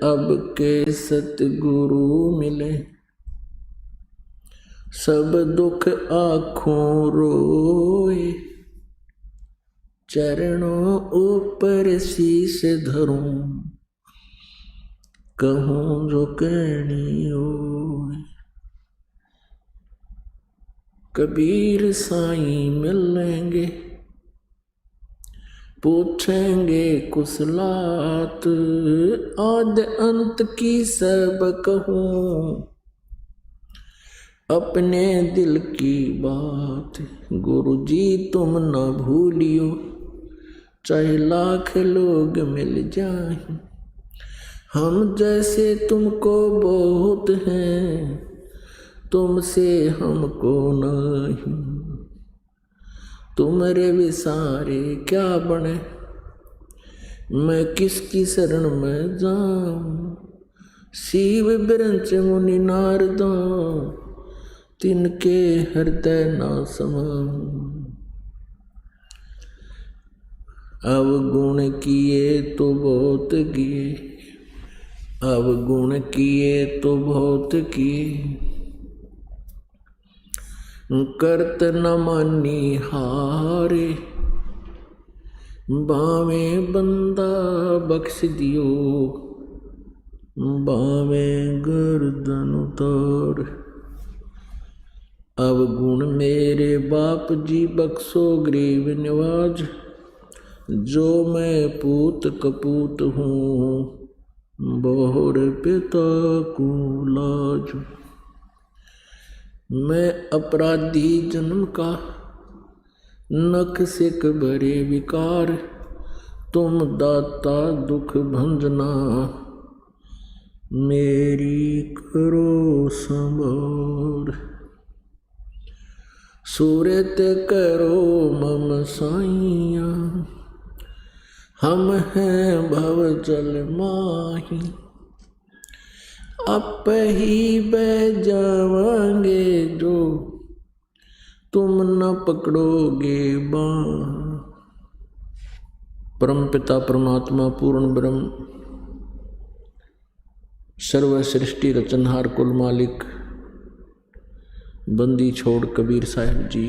अब के सतगुरु मिले, सब दुख आँखों रोए। चरणों ऊपर शीश धरूं, कहूँ जो कहनी होए। कबीर साईं मिलेंगे, पूछेंगे कुशलात, आद अंत की सब कहूँ, अपने दिल की बात। गुरु जी तुम न भूलियो, चाहे लाख लोग मिल जाएं, हम जैसे तुमको बहुत हैं, तुमसे हमको नहीं। तुम्हारे विसारे क्या बने, मैं किसकी शरण में जाऊं। शिव बिरंच मुनि नारदों, तिनके हृदय ना समाऊं। अवगुण किए तो बहुत किए, अवगुण किए तो बहुत किए, करत न मानी हारे। बावे बंदा बख्श दियो, बावे गर्दन उतार। अवगुण मेरे बाप जी बख्शो गरीब निवाज, जो मैं पूत कपूत हूँ, बहुर पिता को लाज। मैं अपराधी जन्म का, नख सिक भरे विकार। तुम दाता दुख भंजना, मेरी करो संभार। सूरत करो मम साइया, हम हैं भव जल माही। आप ही बह जावांगे जो, तुम न पकड़ोगे बाँ। परम पिता परमात्मा पूर्ण ब्रह्म, सर्व सृष्टि रचनहार कुल मालिक, बंदी छोड़ कबीर साहिब जी,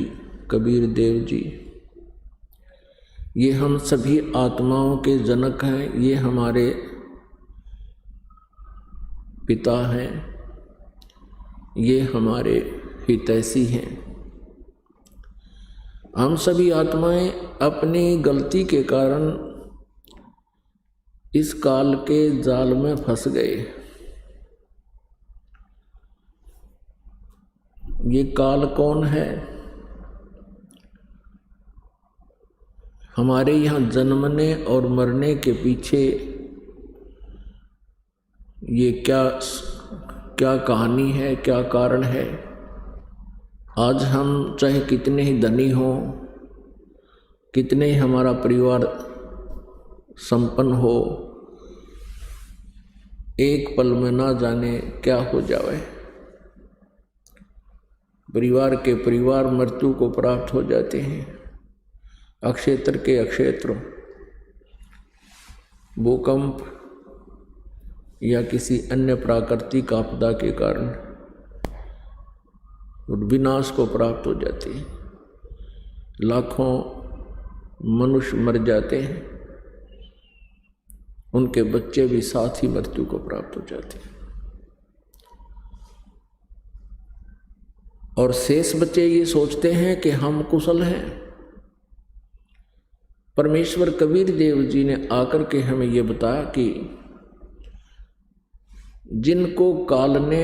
कबीर देव जी, ये हम सभी आत्माओं के जनक हैं। ये हमारे पिता हैं, ये हमारे हितैषी हैं। हम सभी आत्माएं अपनी गलती के कारण इस काल के जाल में फंस गए। ये काल कौन है? हमारे यहाँ जन्मने और मरने के पीछे ये क्या कहानी है, क्या कारण है? आज हम चाहे कितने ही धनी हों, कितने ही हमारा परिवार संपन्न हो, एक पल में ना जाने क्या हो जाए। परिवार के परिवार मृत्यु को प्राप्त हो जाते हैं। अक्षेत्र के अक्षेत्र भूकंप या किसी अन्य प्राकृतिक आपदा के कारण विनाश को प्राप्त हो जाती है। लाखों मनुष्य मर जाते हैं, उनके बच्चे भी साथ ही मृत्यु को प्राप्त हो जाते हैं। और शेष बच्चे ये सोचते हैं कि हम कुशल हैं। परमेश्वर कबीर देव जी ने आकर के हमें ये बताया कि जिनको काल ने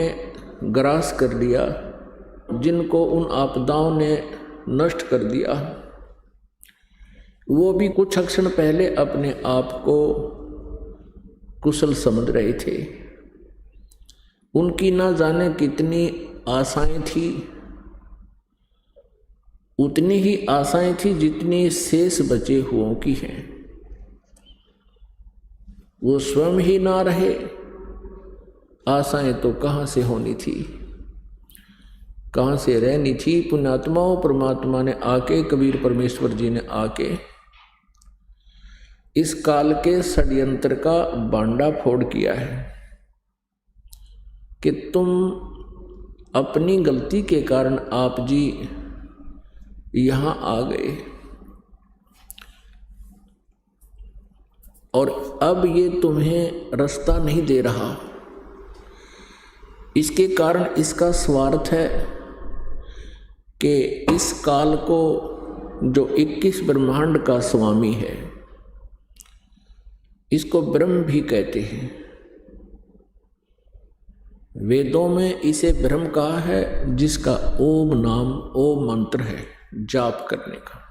ग्रास कर लिया, जिनको उन आपदाओं ने नष्ट कर दिया, वो भी कुछ क्षण पहले अपने आप को कुशल समझ रहे थे। उनकी ना जाने कितनी आशाएं थी, उतनी ही आशाएं थी जितनी शेष बचे हुओं की हैं। वो स्वयं ही ना रहे, आशाएं तो कहाँ से होनी थी, कहाँ से रहनी थी। पुण्यात्माओं परमात्मा ने आके, कबीर परमेश्वर जी ने आके इस काल के षड्यंत्र का भांडाफोड़ किया है कि तुम अपनी गलती के कारण आप जी यहाँ आ गए और अब ये तुम्हें रास्ता नहीं दे रहा। इसके कारण इसका स्वार्थ है कि इस काल को जो 21 ब्रह्मांड का स्वामी है, इसको ब्रह्म भी कहते हैं। वेदों में इसे ब्रह्म कहा है, जिसका ओम नाम, ओम मंत्र है जाप करने का।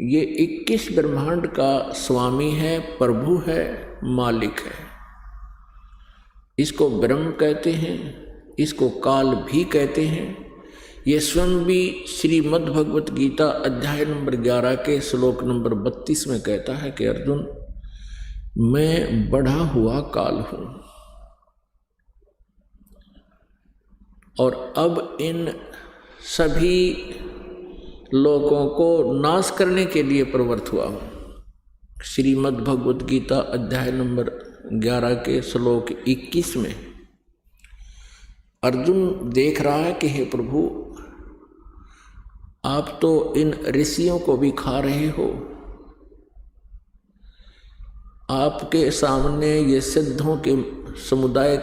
ये 21 ब्रह्मांड का स्वामी है, प्रभु है, मालिक है। इसको ब्रह्म कहते हैं, इसको काल भी कहते हैं। ये स्वयं भी श्रीमद् भगवत गीता अध्याय नंबर 11 के श्लोक नंबर 32 में कहता है कि अर्जुन, मैं बढ़ा हुआ काल हूं और अब इन सभी लोगों को नाश करने के लिए प्रवृत्त हुआ हूं। श्रीमद् भगवत गीता अध्याय नंबर 11 के श्लोक 21 में अर्जुन देख रहा है कि हे प्रभु, आप तो इन ऋषियों को भी खा रहे हो। आपके सामने ये सिद्धों के समुदाय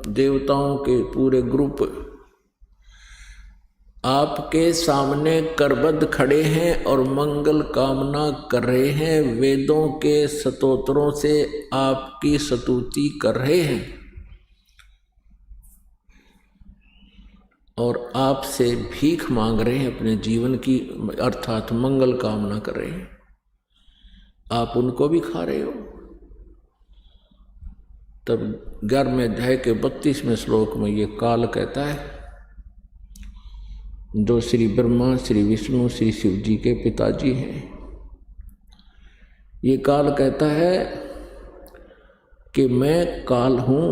देवताओं के पूरे ग्रुप आपके सामने करबद्ध खड़े हैं और मंगल कामना कर रहे हैं, वेदों के स्तोत्रों से आपकी स्तुति कर रहे हैं और आपसे भीख मांग रहे हैं अपने जीवन की, अर्थात मंगल कामना कर रहे हैं। आप उनको भी खा रहे हो। तब 11वें अध्याय के 32वें श्लोक में ये काल कहता है, जो श्री ब्रह्मा, श्री विष्णु, श्री शिव जी के पिताजी हैं, ये काल कहता है कि मैं काल हूँ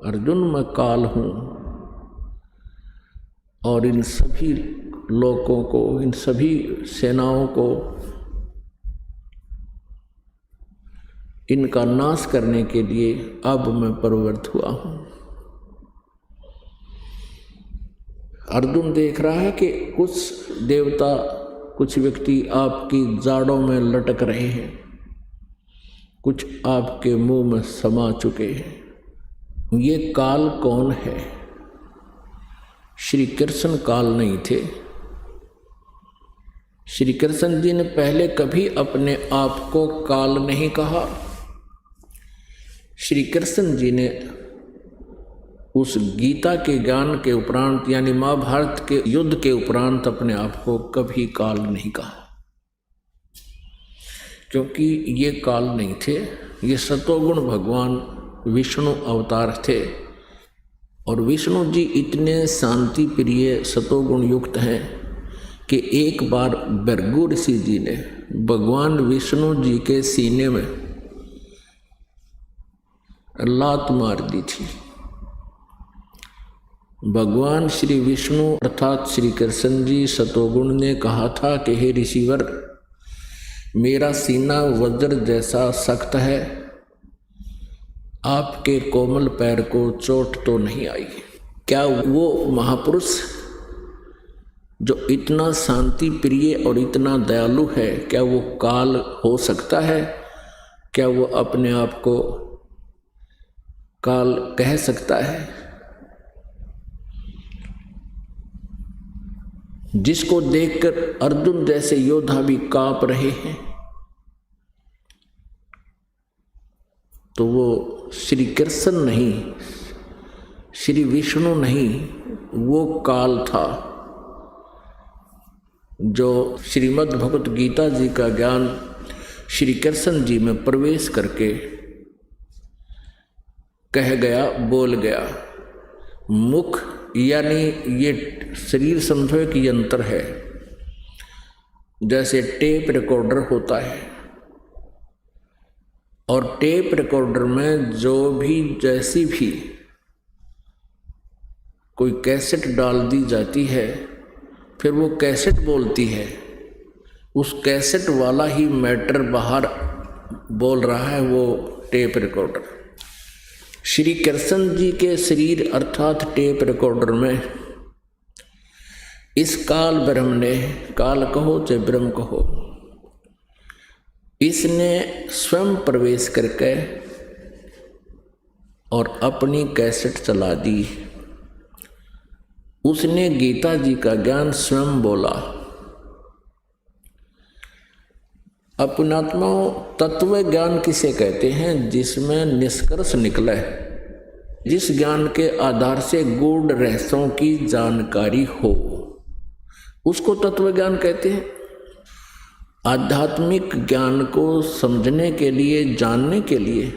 अर्जुन, मैं काल हूँ और इन सभी लोगों को, इन सभी सेनाओं को, इनका नाश करने के लिए अब मैं प्रवृत्त हुआ हूँ। अर्जुन देख रहा है कि कुछ देवता, कुछ व्यक्ति आपकी जाड़ों में लटक रहे हैं, कुछ आपके मुंह में समा चुके हैं। ये काल कौन है? श्री कृष्ण काल नहीं थे। श्री कृष्ण जी ने पहले कभी अपने आप को काल नहीं कहा। श्री कृष्ण जी ने उस गीता के ज्ञान के उपरांत, यानी महाभारत के युद्ध के उपरांत, अपने आप को कभी काल नहीं कहा, क्योंकि ये काल नहीं थे। ये सतोगुण भगवान विष्णु अवतार थे और विष्णु जी इतने शांति प्रिय सतोगुण युक्त हैं कि एक बार भृगु ऋषि जी ने भगवान विष्णु जी के सीने में लात मार दी थी। भगवान श्री विष्णु अर्थात श्री कृष्ण जी सतोगुण ने कहा था कि हे ऋषिवर, मेरा सीना वज्र जैसा सख्त है, आपके कोमल पैर को चोट तो नहीं आई। क्या वो महापुरुष जो इतना शांति प्रिय और इतना दयालु है, क्या वो काल हो सकता है? क्या वो अपने आप को काल कह सकता है? जिसको देखकर अर्जुन जैसे योद्धा भी कांप रहे हैं, तो वो श्री कृष्ण नहीं, श्री विष्णु नहीं, वो काल था जो श्रीमद् भगवत गीता जी का ज्ञान श्री कृष्ण जी में प्रवेश करके कह गया, बोल गया। मुख यानी ये शरीर समझो एक यंत्र है, जैसे टेप रिकॉर्डर होता है, और टेप रिकॉर्डर में जो भी जैसी भी कोई कैसेट डाल दी जाती है, फिर वो कैसेट बोलती है उस कैसेट वाला ही मैटर बाहर बोल रहा है, वो टेप रिकॉर्डर। श्री कृष्ण जी के शरीर अर्थात टेप रिकॉर्डर में इस काल ब्रह्म ने, काल कहो चाहे ब्रह्म कहो, इसने स्वयं प्रवेश करके और अपनी कैसेट चला दी। उसने गीता जी का ज्ञान स्वयं बोला। अपनात्माओं, तत्व ज्ञान किसे कहते हैं? जिसमें निष्कर्ष निकले, जिस ज्ञान के आधार से गूढ़ रहस्यों की जानकारी हो, उसको तत्व ज्ञान कहते हैं। आध्यात्मिक ज्ञान को समझने के लिए, जानने के लिए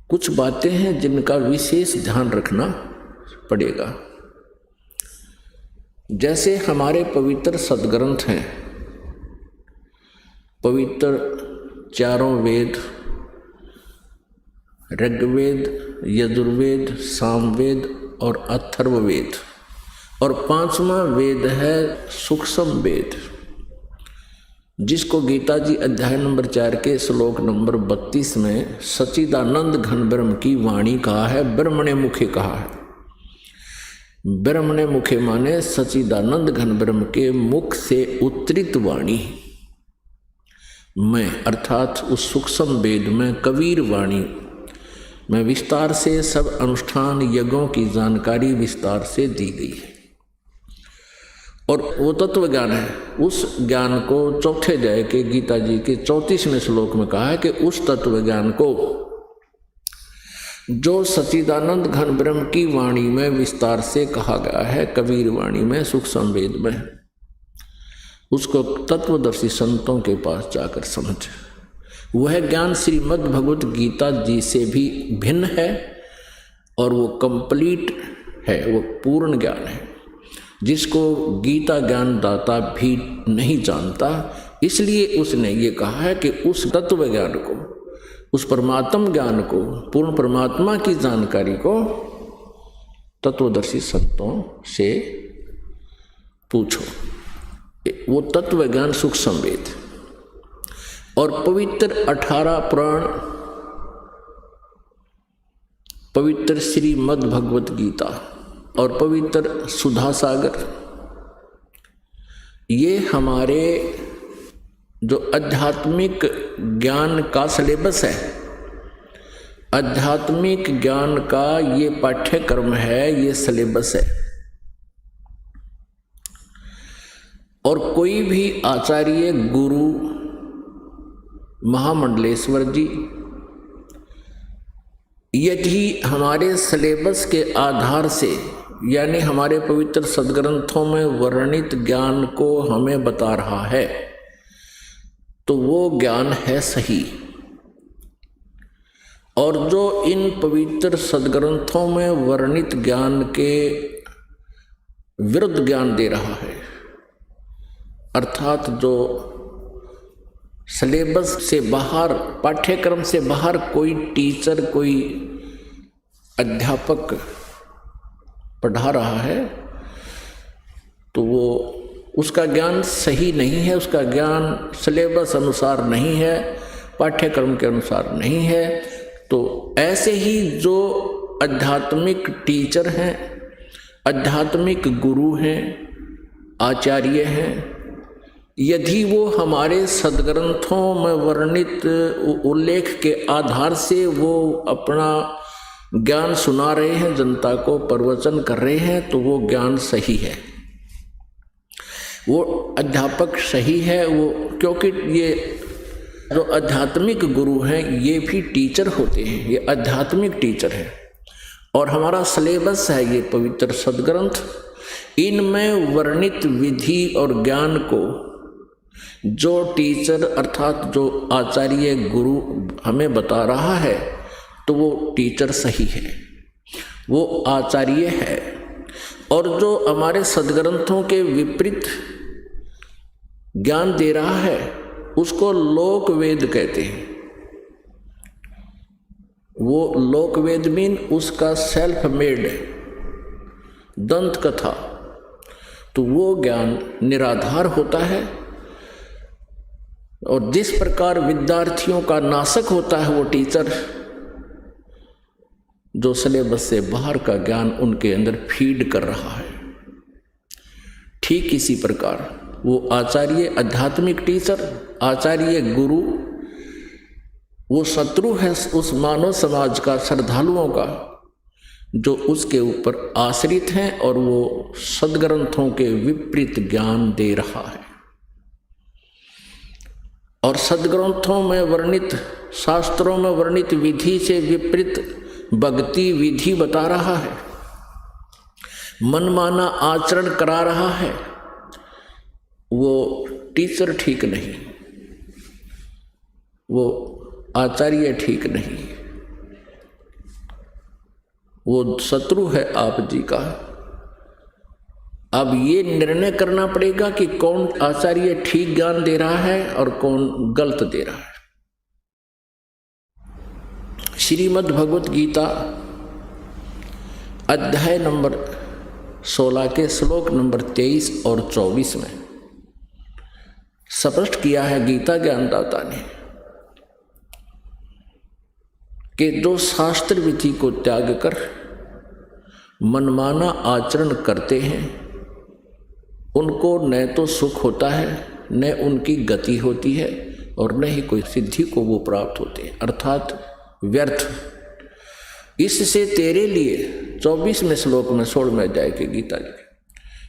कुछ बातें हैं जिनका विशेष ध्यान रखना पड़ेगा। जैसे हमारे पवित्र सदग्रंथ हैं, पवित्र चारों वेद, ऋग्वेद, यजुर्वेद, सामवेद और अथर्ववेद, और 5वां वेद है सूक्ष्म वेद, जिसको गीता जी अध्याय नंबर 4 के श्लोक नंबर 32 में सच्चिदानंद घन ब्रह्म की वाणी कहा है, ब्रह्मणे मुखे कहा है। ब्रह्मणे मुखे माने सच्चिदानंद घन ब्रह्म के मुख से उत्तरित वाणी में, अर्थात उस सूक्ष्म वेद में कबीर वाणी में विस्तार से सब अनुष्ठान यज्ञों की जानकारी विस्तार से दी गई है। और वो तत्व ज्ञान है। उस ज्ञान को चौथे अध्याय के गीता जी के 34वें श्लोक में कहा है कि उस तत्व ज्ञान को जो सच्चिदानंद घन ब्रह्म की वाणी में विस्तार से कहा गया है, कबीर वाणी में, सूक्ष्म वेद में, उसको तत्वदर्शी संतों के पास जाकर समझ। वह ज्ञान श्रीमद् भगवत गीता जी से भी भिन्न है और वो कंप्लीट है, वो पूर्ण ज्ञान है, जिसको गीता ज्ञान दाता भी नहीं जानता। इसलिए उसने ये कहा है कि उस तत्व ज्ञान को, उस परमात्म ज्ञान को, पूर्ण परमात्मा की जानकारी को तत्वदर्शी संतों से पूछो। वो तत्व ज्ञान सूक्ष्म वेद और पवित्र 18 पुराण, पवित्र श्रीमद् भगवत गीता और पवित्र सुधा सागर, ये हमारे जो आध्यात्मिक ज्ञान का सिलेबस है, आध्यात्मिक ज्ञान का ये पाठ्यक्रम है, ये सिलेबस है। और कोई भी आचार्य, गुरु, महामंडलेश्वर जी यदि हमारे सिलेबस के आधार से, यानी हमारे पवित्र सदग्रंथों में वर्णित ज्ञान को हमें बता रहा है, तो वो ज्ञान है सही। और जो इन पवित्र सदग्रंथों में वर्णित ज्ञान के विरुद्ध ज्ञान दे रहा है, अर्थात जो सिलेबस से बाहर, पाठ्यक्रम से बाहर कोई टीचर, कोई अध्यापक पढ़ा रहा है, तो वो उसका ज्ञान सही नहीं है, उसका ज्ञान सिलेबस अनुसार नहीं है, पाठ्यक्रम के अनुसार नहीं है। तो ऐसे ही जो आध्यात्मिक टीचर हैं, आध्यात्मिक गुरु हैं, आचार्य हैं, यदि वो हमारे सदग्रंथों में वर्णित उल्लेख के आधार से वो अपना ज्ञान सुना रहे हैं, जनता को प्रवचन कर रहे हैं, तो वो ज्ञान सही है, वो अध्यापक सही है। वो क्योंकि ये जो आध्यात्मिक गुरु हैं ये भी टीचर होते हैं, ये आध्यात्मिक टीचर हैं। और हमारा सिलेबस है ये पवित्र सदग्रंथ, इनमें वर्णित विधि और ज्ञान को जो टीचर अर्थात जो आचार्य गुरु हमें बता रहा है, तो वो टीचर सही है, वो आचार्य है। और जो हमारे सदग्रंथों के विपरीत ज्ञान दे रहा है, उसको लोक वेद कहते हैं। वो लोक वेद मीन उसका सेल्फ मेड दंत कथा, तो वो ज्ञान निराधार होता है। और जिस प्रकार विद्यार्थियों का नाशक होता है वो टीचर, जो सिलेबस से बाहर का ज्ञान उनके अंदर फीड कर रहा है, ठीक इसी प्रकार वो आचार्य, आध्यात्मिक टीचर, आचार्य गुरु, वो शत्रु है उस मानव समाज का, श्रद्धालुओं का, जो उसके ऊपर आश्रित हैं और वो सद्ग्रंथों के विपरीत ज्ञान दे रहा है और सद्ग्रंथों में वर्णित, शास्त्रों में वर्णित विधि से विपरीत भक्ति विधि बता रहा है, मनमाना आचरण करा रहा है। वो टीचर ठीक नहीं, वो आचार्य ठीक नहीं, वो शत्रु है आप जी का। अब ये निर्णय करना पड़ेगा कि कौन आचार्य ठीक ज्ञान दे रहा है और कौन गलत दे रहा है। श्रीमद् भगवत गीता अध्याय नंबर 16 के श्लोक नंबर 23 और 24 में स्पष्ट किया है गीता ज्ञानदाता ने कि जो शास्त्र विधि को त्याग कर मनमाना आचरण करते हैं उनको न तो सुख होता है, न उनकी गति होती है और न ही कोई सिद्धि को वो प्राप्त होते हैं, अर्थात व्यर्थ। इससे तेरे लिए 24वें श्लोक में 16वें अध्याय के गीता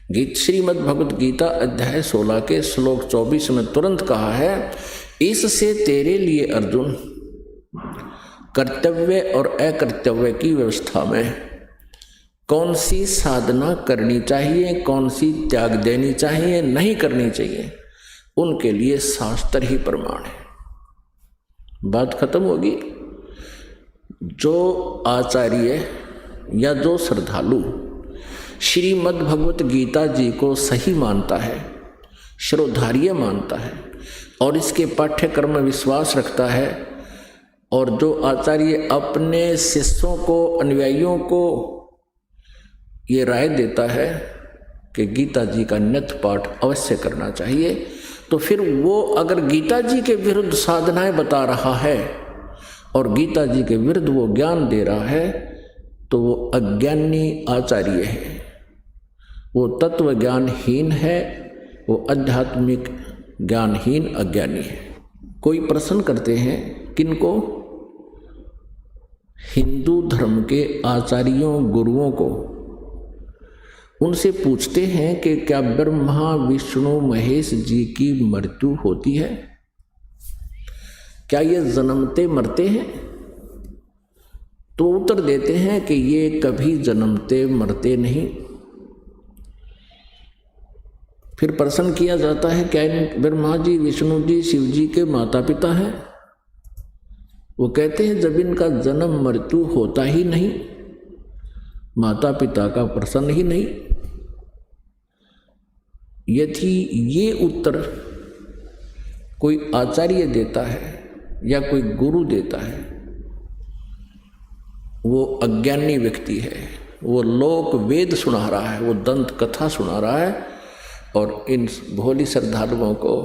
जी, श्रीमद् भगवत गीता अध्याय 16 के श्लोक 24 में तुरंत कहा है, इससे तेरे लिए अर्जुन कर्तव्य और अकर्तव्य की व्यवस्था में कौन सी साधना करनी चाहिए, कौन सी त्याग देनी चाहिए, नहीं करनी चाहिए, उनके लिए शास्त्र ही प्रमाण है। बात खत्म होगी। जो आचार्य या जो श्रद्धालु श्रीमद् भगवत गीता जी को सही मानता है, श्रोधार्य मानता है और इसके पाठ्यक्रम में विश्वास रखता है, और जो आचार्य अपने शिष्यों को, अनुयायियों को ये राय देता है कि गीता जी का नित्य पाठ अवश्य करना चाहिए, तो फिर वो अगर गीता जी के विरुद्ध साधनाएं बता रहा है और गीता जी के विरुद्ध वो ज्ञान दे रहा है तो वो अज्ञानी आचार्य है, वो तत्व ज्ञानहीन है, वो आध्यात्मिक ज्ञानहीन अज्ञानी है। कोई प्रश्न करते हैं किनको? हिंदू धर्म के आचार्यों, गुरुओं को। उनसे पूछते हैं कि क्या ब्रह्मा विष्णु महेश जी की मृत्यु होती है? क्या ये जन्मते मरते हैं? तो उत्तर देते हैं कि ये कभी जन्मते मरते नहीं। फिर प्रश्न किया जाता है क्या ब्रह्मा जी, विष्णु जी, शिव जी के माता पिता हैं? वो कहते हैं जब इनका जन्म मृत्यु होता ही नहीं, माता पिता का प्रश्न ही नहीं। यदि ये उत्तर कोई आचार्य देता है या कोई गुरु देता है, वो अज्ञानी व्यक्ति है, वो लोक वेद सुना रहा है, वो दंत कथा सुना रहा है और इन भोली श्रद्धालुओं को,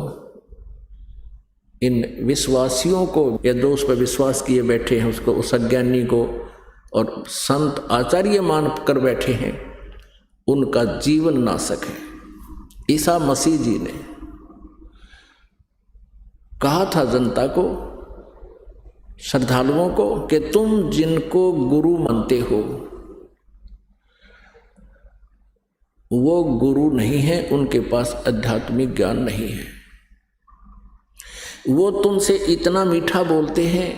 इन विश्वासियों को, या जो उस पर विश्वास किए बैठे हैं उसको, उस अज्ञानी को और संत आचार्य मान कर बैठे हैं, उनका जीवन नाशक है। ईसा मसीह जी ने कहा था जनता को, श्रद्धालुओं को, कि तुम जिनको गुरु मानते हो वो गुरु नहीं है, उनके पास आध्यात्मिक ज्ञान नहीं है। वो तुमसे इतना मीठा बोलते हैं,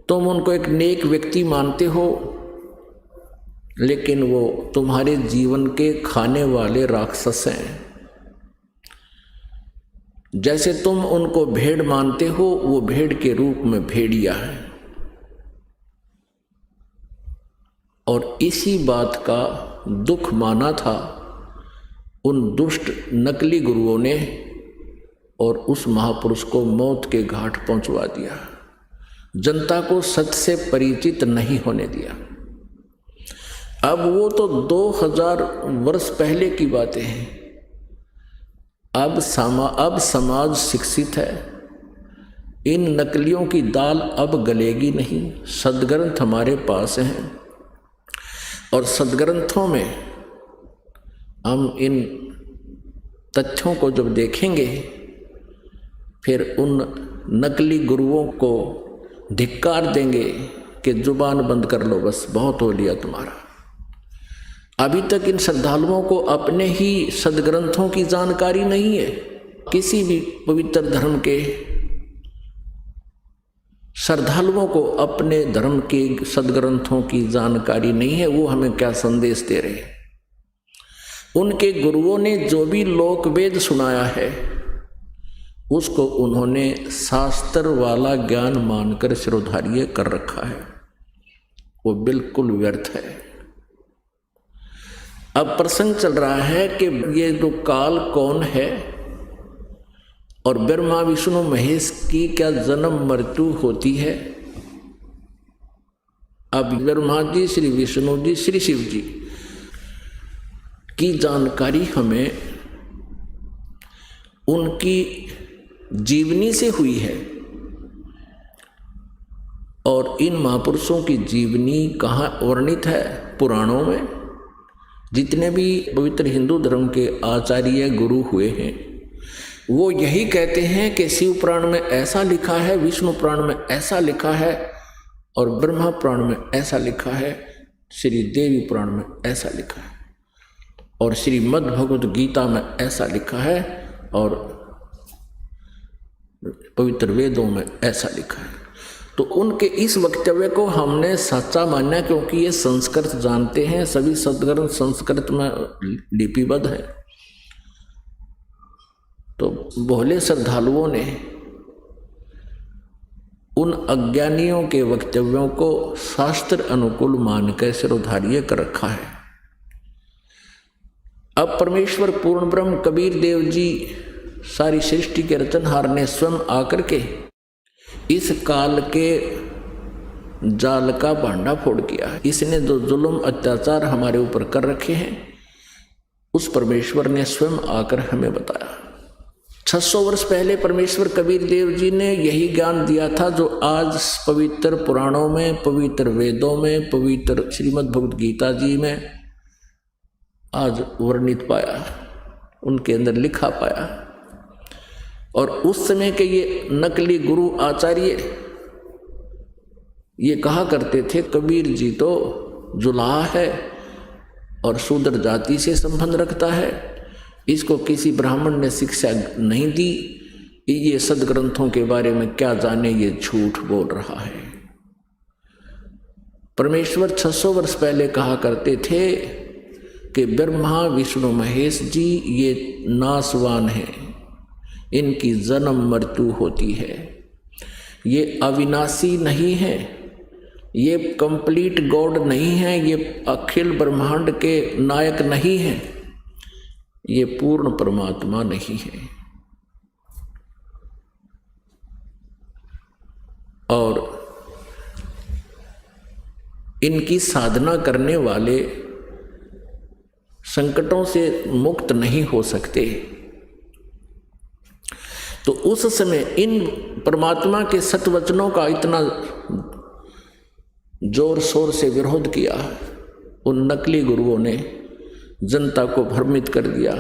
तुम उनको एक नेक व्यक्ति मानते हो, लेकिन वो तुम्हारे जीवन के खाने वाले राक्षस हैं। जैसे तुम उनको भेड़ मानते हो, वो भेड़ के रूप में भेड़िया है। और इसी बात का दुख माना था उन दुष्ट नकली गुरुओं ने और उस महापुरुष को मौत के घाट पहुंचवा दिया, जनता को सत्य से परिचित नहीं होने दिया। अब वो तो 2000 वर्ष पहले की बातें हैं, अब समाज शिक्षित है, इन नकलियों की दाल अब गलेगी नहीं। सदग्रंथ हमारे पास हैं और सदग्रंथों में हम इन तथ्यों को जब देखेंगे फिर उन नकली गुरुओं को धिक्कार देंगे कि जुबान बंद कर लो, बस बहुत हो लिया तुम्हारा। अभी तक इन श्रद्धालुओं को अपने ही सदग्रंथों की जानकारी नहीं है। किसी भी पवित्र धर्म के श्रद्धालुओं को अपने धर्म के सदग्रंथों की जानकारी नहीं है। वो हमें क्या संदेश दे रहे हैं? उनके गुरुओं ने जो भी लोक वेद सुनाया है उसको उन्होंने शास्त्र वाला ज्ञान मानकर शिरोधार्य कर रखा है, वो बिल्कुल व्यर्थ है। अब प्रसंग चल रहा है कि ये जो काल कौन है और ब्रह्मा विष्णु महेश की क्या जन्म मृत्यु होती है। अब ब्रह्मा जी, श्री विष्णु जी, श्री शिव जी की जानकारी हमें उनकी जीवनी से हुई है और इन महापुरुषों की जीवनी कहाँ वर्णित है? पुराणों में। जितने भी पवित्र हिंदू धर्म के आचार्य गुरु हुए हैं वो यही कहते हैं कि शिव पुराण में ऐसा लिखा है, विष्णु पुराण में ऐसा लिखा है और ब्रह्मा पुराण में ऐसा लिखा है, श्री देवी पुराण में ऐसा लिखा है और श्रीमद् भगवद गीता में ऐसा लिखा है और पवित्र वेदों में ऐसा लिखा है। तो उनके इस वक्तव्य को हमने सच्चा माना क्योंकि ये संस्कृत जानते हैं, सभी सदग्रंथ संस्कृत में लिपिबद्ध है। तो भोले श्रद्धालुओं ने उन अज्ञानियों के वक्तव्यों को शास्त्र अनुकूल मानकर शिरोधार्य कर रखा है। अब परमेश्वर पूर्ण ब्रह्म कबीर देव जी सारी सृष्टि के रचनहार ने स्वयं आकर के इस काल के जाल का भांडा फोड़ किया है। इसने जो जुल्म अत्याचार हमारे ऊपर कर रखे हैं उस परमेश्वर ने स्वयं आकर हमें बताया। 600 वर्ष पहले परमेश्वर कबीर देव जी ने यही ज्ञान दिया था जो आज पवित्र पुराणों में, पवित्र वेदों में, पवित्र श्रीमद् भगवद गीता जी में आज वर्णित पाया, उनके अंदर लिखा पाया। और उस समय के ये नकली गुरु आचार्य ये कहा करते थे कबीर जी तो जुलाहा है और शूद्र जाति से संबंध रखता है, इसको किसी ब्राह्मण ने शिक्षा नहीं दी, ये सदग्रंथों के बारे में क्या जाने, ये झूठ बोल रहा है। परमेश्वर 600 वर्ष पहले कहा करते थे कि ब्रह्मा विष्णु महेश जी ये नासवान हैं, इनकी जन्म मृत्यु होती है, ये अविनाशी नहीं है, ये कंप्लीट गॉड नहीं है, ये अखिल ब्रह्मांड के नायक नहीं है, ये पूर्ण परमात्मा नहीं है। और इनकी साधना करने वाले संकटों से मुक्त नहीं हो सकते। तो उस समय इन परमात्मा के सतवचनों का इतना जोर शोर से विरोध किया, उन नकली गुरुओं ने जनता को भ्रमित कर दिया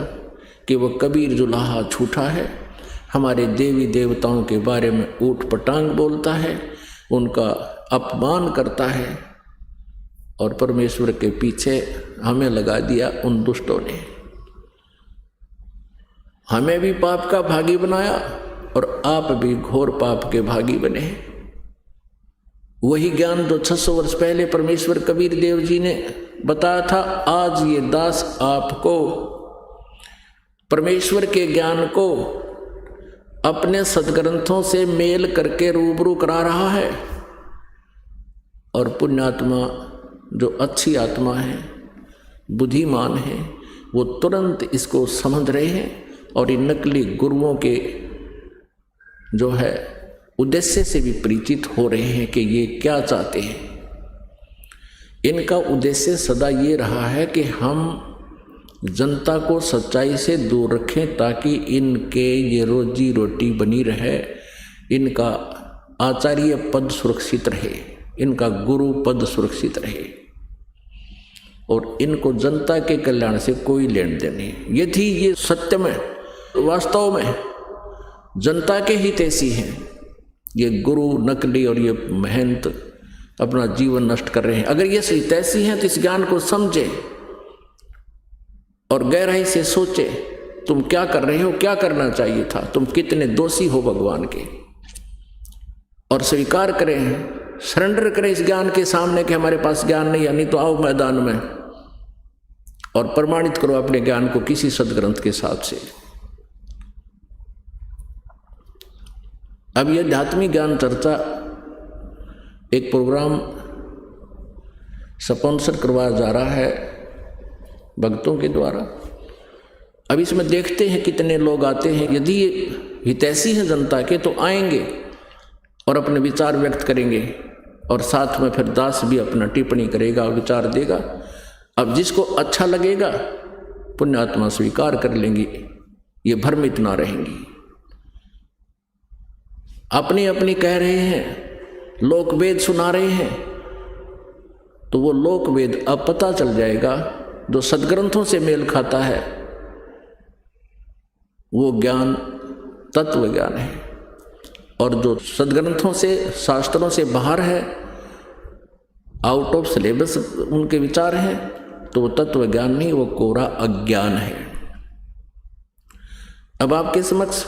कि वह कबीर जुलाहा झूठा है, हमारे देवी देवताओं के बारे में ऊट पटांग बोलता है, उनका अपमान करता है। और परमेश्वर के पीछे हमें लगा दिया उन दुष्टों ने, हमें भी पाप का भागी बनाया और आप भी घोर पाप के भागी बने। वही ज्ञान जो 600 वर्ष पहले परमेश्वर कबीर देव जी ने बताया था, आज ये दास आपको परमेश्वर के ज्ञान को अपने सदग्रंथों से मेल करके रूबरू करा रहा है। और पुण्यात्मा जो अच्छी आत्मा है, बुद्धिमान है, वो तुरंत इसको समझ रहे हैं और इन नकली गुरुओं के जो है उद्देश्य से भी परिचित हो रहे हैं कि ये क्या चाहते हैं। इनका उद्देश्य सदा ये रहा है कि हम जनता को सच्चाई से दूर रखें ताकि इनके ये रोजी रोटी बनी रहे, इनका आचार्य पद सुरक्षित रहे, इनका गुरु पद सुरक्षित रहे और इनको जनता के कल्याण से कोई लेन देन नहीं। यदि ये सत्य में वास्तव में जनता के हित ऐसी हैं, ये गुरु नकली और ये महंत अपना जीवन नष्ट कर रहे हैं, अगर ये हित ऐसी हैं तो इस ज्ञान को समझे और गहराई से सोचे तुम क्या कर रहे हो, क्या करना चाहिए था, तुम कितने दोषी हो भगवान के, और स्वीकार करें, सरेंडर करें इस ज्ञान के सामने कि हमारे पास ज्ञान नहीं है, नहीं तो आओ मैदान में और प्रमाणित करो अपने ज्ञान को किसी सदग्रंथ के साथ से। अब यह आध्यात्मिक ज्ञान चर्चा एक प्रोग्राम स्पॉन्सर करवाया जा रहा है भक्तों के द्वारा। अब इसमें देखते हैं कितने लोग आते हैं। यदि ये हितैषी है जनता के तो आएंगे और अपने विचार व्यक्त करेंगे और साथ में फिर दास भी अपना टिप्पणी करेगा और विचार देगा। अब जिसको अच्छा लगेगा पुण्यात्मा स्वीकार कर लेंगी, ये भ्रमित ना रहेंगी। अपनी अपनी कह रहे हैं, लोक वेद सुना रहे हैं, तो वो लोक वेद अब पता चल जाएगा जो सदग्रंथों से मेल खाता है वो ज्ञान तत्व ज्ञान है, और जो सदग्रंथों से शास्त्रों से बाहर है, आउट ऑफ सिलेबस उनके विचार हैं, तो वो तत्व ज्ञान नहीं, वो कोरा अज्ञान है। अब आपके समक्ष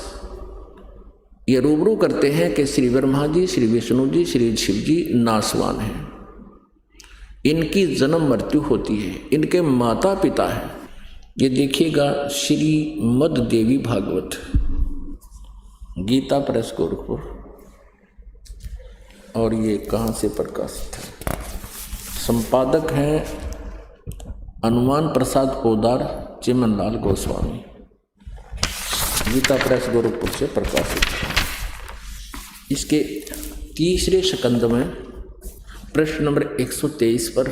ये रूबरू करते हैं कि श्री ब्रह्मा जी, श्री विष्णु जी, श्री शिव जी नासवान हैं, इनकी जन्म मृत्यु होती है, इनके माता पिता हैं। ये देखिएगा श्रीमद देवी भागवत, गीता प्रेस गोरखपुर, और ये कहाँ से प्रकाशित है, संपादक हैं हनुमान प्रसाद पोदार, चिमनलाल गोस्वामी, गीता प्रेस गोरखपुर से प्रकाशित है। इसके तीसरे स्कंद में प्रश्न नंबर 123 पर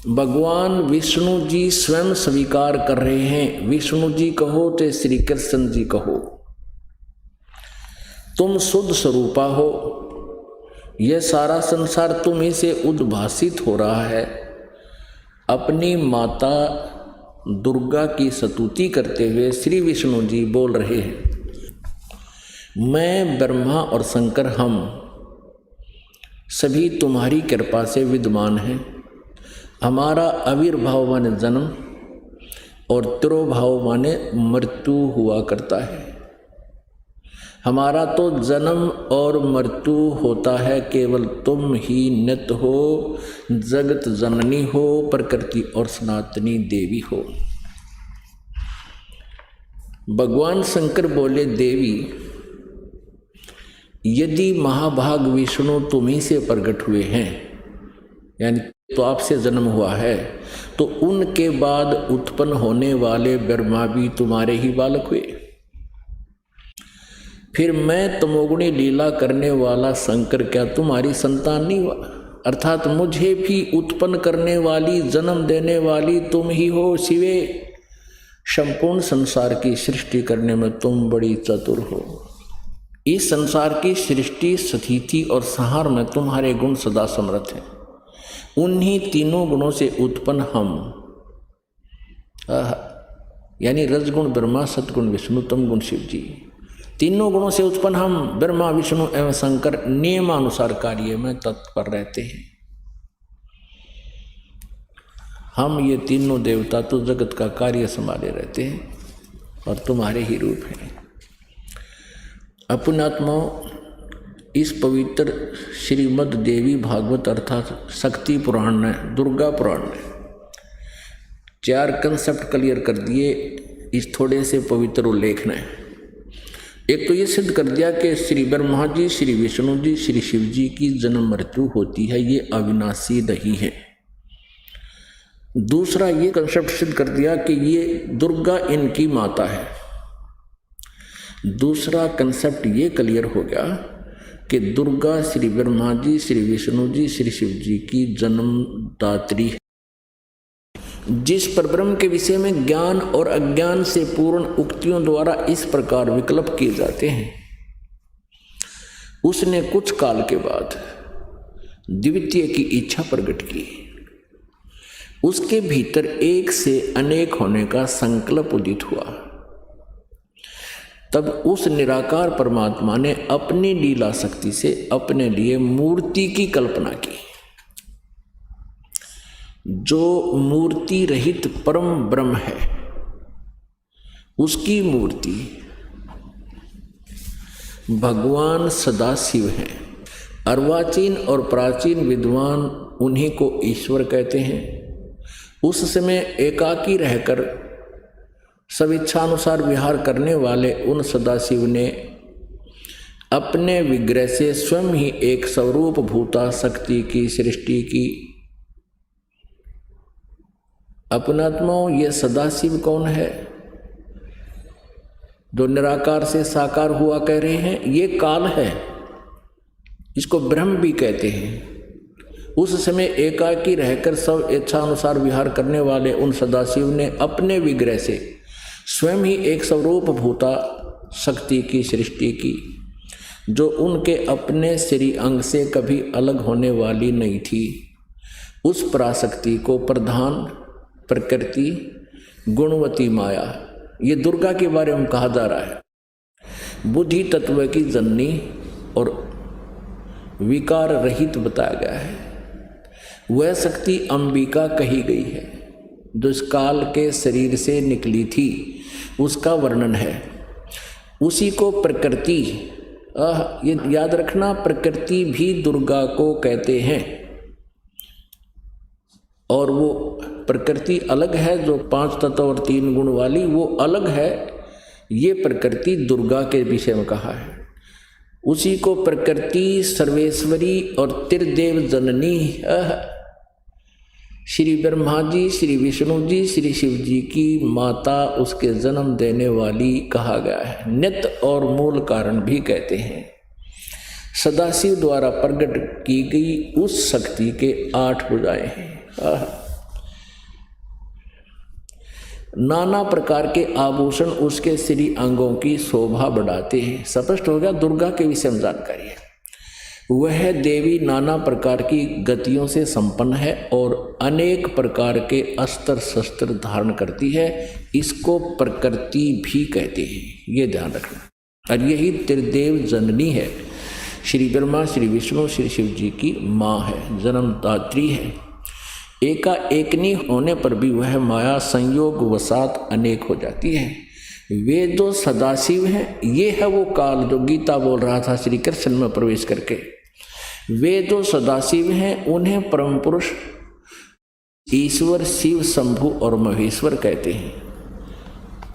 भगवान विष्णु जी स्वयं स्वीकार कर रहे हैं, विष्णु जी कहो तो श्री कृष्ण जी कहो, तुम शुद्ध स्वरूपा हो, यह सारा संसार तुम ही से उद्भासित हो रहा है। अपनी माता दुर्गा की स्तुति करते हुए श्री विष्णु जी बोल रहे हैं, मैं ब्रह्मा और शंकर हम सभी तुम्हारी कृपा से विद्यमान हैं। हमारा आविर्भाव माने जन्म और तिरोभाव माने मृत्यु हुआ करता है। हमारा तो जन्म और मृत्यु होता है, केवल तुम ही नित्य हो, जगत जननी हो, प्रकृति और सनातनी देवी हो। भगवान शंकर बोले, देवी यदि महाभाग विष्णु तुम्ही से प्रकट हुए हैं, यानी तो आपसे जन्म हुआ है, तो उनके बाद उत्पन्न होने वाले ब्रह्मा भी तुम्हारे ही बालक हुए। फिर मैं तमोगुणी लीला करने वाला शंकर क्या तुम्हारी संतान नहीं हुआ? अर्थात मुझे भी उत्पन्न करने वाली, जन्म देने वाली तुम ही हो शिवे। संपूर्ण संसार की सृष्टि करने में तुम बड़ी चतुर हो। इस संसार की सृष्टि, स्थिति और संहार में तुम्हारे गुण सदा समर्थ हैं। उन्हीं तीनों गुणों से उत्पन्न हम, यानी रजगुण ब्रह्मा, सतगुण विष्णु, तम गुण शिव जी, तीनों गुणों से उत्पन्न हम ब्रह्मा, विष्णु एवं शंकर नियमानुसार कार्य में तत्पर रहते हैं। हम ये तीनों देवता तो जगत का कार्य संभाले रहते हैं और तुम्हारे ही रूप हैं। पुण्यात्माओं, इस पवित्र श्रीमद देवी भागवत अर्थात शक्ति पुराण ने, दुर्गा पुराण ने 4 कंसेप्ट क्लियर कर दिए इस थोड़े से पवित्र उल्लेख ने। एक तो ये सिद्ध कर दिया कि श्री ब्रह्मा जी, श्री विष्णु जी, श्री शिव जी की जन्म मृत्यु होती है, ये अविनाशी नहीं है। दूसरा ये कंसेप्ट सिद्ध कर दिया कि ये दुर्गा इनकी माता है। दूसरा कंसेप्ट ये क्लियर हो गया कि दुर्गा श्री ब्रह्मा जी, श्री विष्णु जी, श्री शिव जी की जन्मदात्री है। जिस परब्रह्म के विषय में ज्ञान और अज्ञान से पूर्ण उक्तियों द्वारा इस प्रकार विकल्प किए जाते हैं, उसने कुछ काल के बाद द्वितीय की इच्छा प्रकट की। उसके भीतर एक से अनेक होने का संकल्प उदित हुआ। तब उस निराकार परमात्मा ने अपनी लीला शक्ति से अपने लिए मूर्ति की कल्पना की। जो मूर्ति रहित परम ब्रह्म है, उसकी मूर्ति भगवान सदाशिव हैं। अर्वाचीन और प्राचीन विद्वान उन्हीं को ईश्वर कहते हैं। उस समय एकाकी रहकर सब इच्छानुसार विहार करने वाले उन सदाशिव ने अपने विग्रह से स्वयं ही एक स्वरूप भूता शक्ति की सृष्टि की। अपनात्माओं, ये सदाशिव कौन है जो निराकार से साकार हुआ कह रहे हैं? ये काल है, इसको ब्रह्म भी कहते हैं। उस समय एकाकी रहकर सब इच्छानुसार विहार करने वाले उन सदाशिव ने अपने विग्रह से स्वयं ही एक स्वरूप भूता शक्ति की सृष्टि की, जो उनके अपने श्री अंग से कभी अलग होने वाली नहीं थी। उस पराशक्ति को प्रधान प्रकृति गुणवती माया, ये दुर्गा के बारे में कहा जा रहा है। बुद्धि तत्व की जननी और विकार रहित बताया गया है। वह शक्ति अंबिका कही गई है, जो इस काल के शरीर से निकली थी, उसका वर्णन है। उसी को प्रकृति, ये याद रखना, प्रकृति भी दुर्गा को कहते हैं। और वो प्रकृति अलग है, जो 5 तत्व और 3 गुण वाली, वो अलग है। ये प्रकृति दुर्गा के विषय में कहा है। उसी को प्रकृति सर्वेश्वरी और त्रिदेव जननी, श्री ब्रह्मा जी, श्री विष्णु जी, श्री शिव जी की माता, उसके जन्म देने वाली कहा गया है। नित्य और मूल कारण भी कहते हैं। सदाशिव द्वारा प्रकट की गई उस शक्ति के 8 भुजाएं हैं। नाना प्रकार के आभूषण उसके श्री अंगों की शोभा बढ़ाते हैं। स्पष्ट हो गया, दुर्गा के विषय में जानकारी है। वह देवी नाना प्रकार की गतियों से संपन्न है और अनेक प्रकार के अस्त्र शस्त्र धारण करती है। इसको प्रकृति भी कहते हैं, ये ध्यान रखना। और यही त्रिदेव जननी है। श्री ब्रह्मा, श्री विष्णु, श्री शिव जी की माँ है, जन्मदात्री है। एका एकनी होने पर भी वह माया संयोग वसात अनेक हो जाती है। वे जो सदाशिव हैं, ये है वो काल जो गीता बोल रहा था श्री कृष्ण में प्रवेश करके। वे जो सदाशिव हैं, उन्हें परम पुरुष ईश्वर, शिव, शंभु और महेश्वर कहते हैं।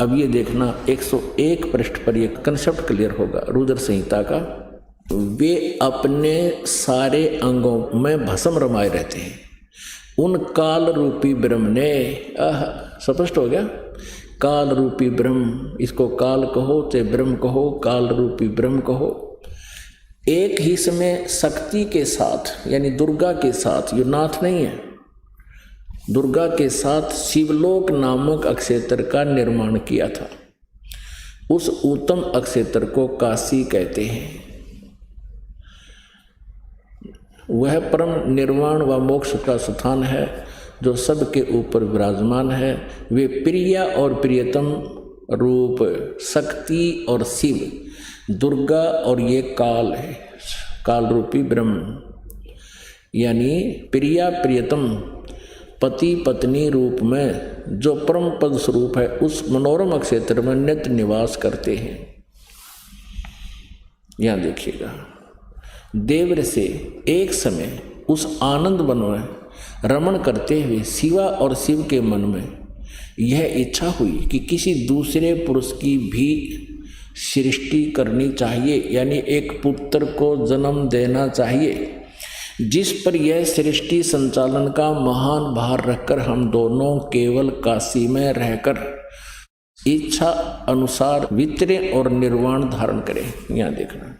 अब ये देखना, 101 पृष्ठ पर यह कंसेप्ट क्लियर होगा रुद्र संहिता का। वे अपने सारे अंगों में भस्म रमाए रहते हैं। उन काल रूपी ब्रह्म ने, स्पष्ट हो गया, काल रूपी ब्रह्म, इसको काल कहो चाहे ब्रह्म कहो, काल रूपी ब्रह्म कहो, एक ही समय शक्ति के साथ, यानी दुर्गा के साथ, ये नाथ नहीं है, दुर्गा के साथ शिवलोक नामक अक्षेत्र का निर्माण किया था। उस उत्तम अक्षेत्र को काशी कहते हैं। वह परम निर्वाण व मोक्ष का स्थान है जो सबके ऊपर विराजमान है। वे प्रिया और प्रियतम रूप शक्ति और शिव, दुर्गा और ये काल है, काल रूपी ब्रह्म, यानी प्रिया प्रियतम पति पत्नी रूप में जो परम पद स्वरूप है, उस मनोरम अक्षेत्र में नित्य निवास करते हैं। यहाँ देखिएगा, देवर से एक समय उस आनंद वन में रमण करते हुए शिवा और शिव के मन में यह इच्छा हुई कि किसी दूसरे पुरुष की भी सृष्टि करनी चाहिए, यानी एक पुत्र को जन्म देना चाहिए, जिस पर यह सृष्टि संचालन का महान भार रखकर हम दोनों केवल काशी में रहकर इच्छा अनुसार वितरे और निर्वाण धारण करें। यहाँ देखना,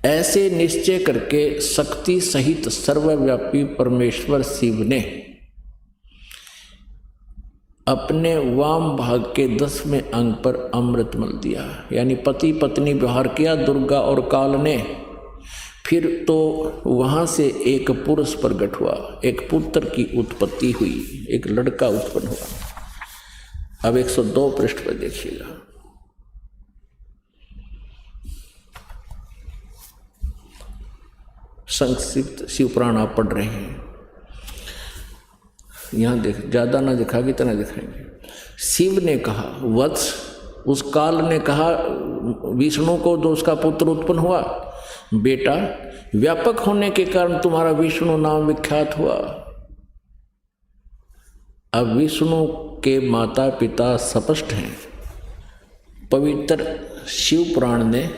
ऐसे निश्चय करके शक्ति सहित सर्वव्यापी परमेश्वर शिव ने अपने वाम भाग के 10वें अंग पर अमृत मल दिया, यानी पति पत्नी व्यवहार किया दुर्गा और काल ने। फिर तो वहाँ से एक पुरुष प्रकट हुआ, एक पुत्र की उत्पत्ति हुई, एक लड़का उत्पन्न हुआ। अब 102 पृष्ठ पर देखिएगा। संक्षिप्त शिवपुराण आप पढ़ रहे हैं, यहाँ देख, ज़्यादा ना दिखाएंगे इतना दिखाएंगे। शिव ने कहा, वत्स, उस काल ने कहा विष्णु को, जो उसका पुत्र उत्पन्न हुआ, बेटा व्यापक होने के कारण तुम्हारा विष्णु नाम विख्यात हुआ। अब विष्णु के माता पिता स्पष्ट हैं। पवित्र शिव पुराण ने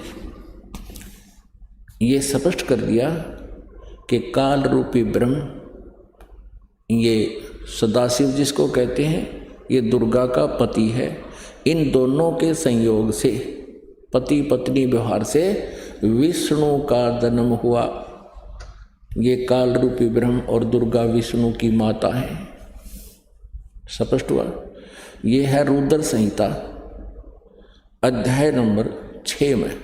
ये स्पष्ट कर दिया कि काल रूपी ब्रह्म, ये सदाशिव जिसको कहते हैं, ये दुर्गा का पति है। इन दोनों के संयोग से, पति पत्नी व्यवहार से विष्णु का जन्म हुआ। ये काल रूपी ब्रह्म और दुर्गा विष्णु की माता है। स्पष्ट हुआ। ये है रुद्र संहिता अध्याय नंबर 6 में।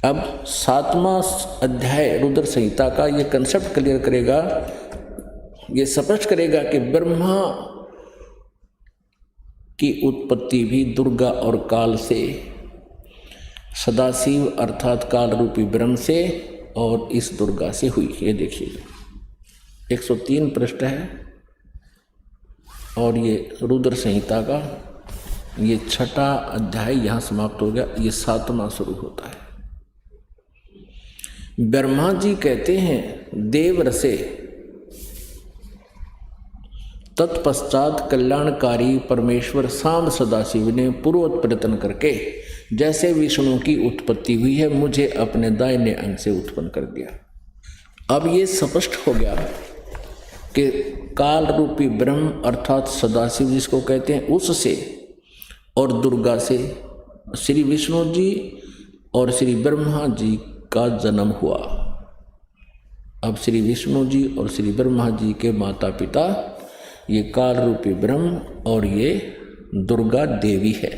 अब 7वां अध्याय रुद्र संहिता का ये कंसेप्ट क्लियर करेगा, ये स्पष्ट करेगा कि ब्रह्मा की उत्पत्ति भी दुर्गा और काल से, सदाशिव अर्थात काल रूपी ब्रह्म से और इस दुर्गा से हुई। ये देखिए 103 पृष्ठ है और ये रुद्र संहिता का ये 6वां अध्याय यहाँ समाप्त हो गया। ये 7वां शुरू होता है। ब्रह्मा जी कहते हैं देवरसे, तत्पश्चात कल्याणकारी परमेश्वर सांब सदाशिव ने पूर्वोत्तर प्रयत्न करके जैसे विष्णु की उत्पत्ति हुई है, मुझे अपने दाहिने अंग से उत्पन्न कर दिया। अब ये स्पष्ट हो गया कि काल रूपी ब्रह्म अर्थात सदाशिव जिसको कहते हैं, उससे और दुर्गा से श्री विष्णु जी और श्री ब्रह्मा जी का जन्म हुआ। अब श्री विष्णु जी और श्री ब्रह्मा जी के माता पिता ये काल रूपी ब्रह्म और ये दुर्गा देवी है।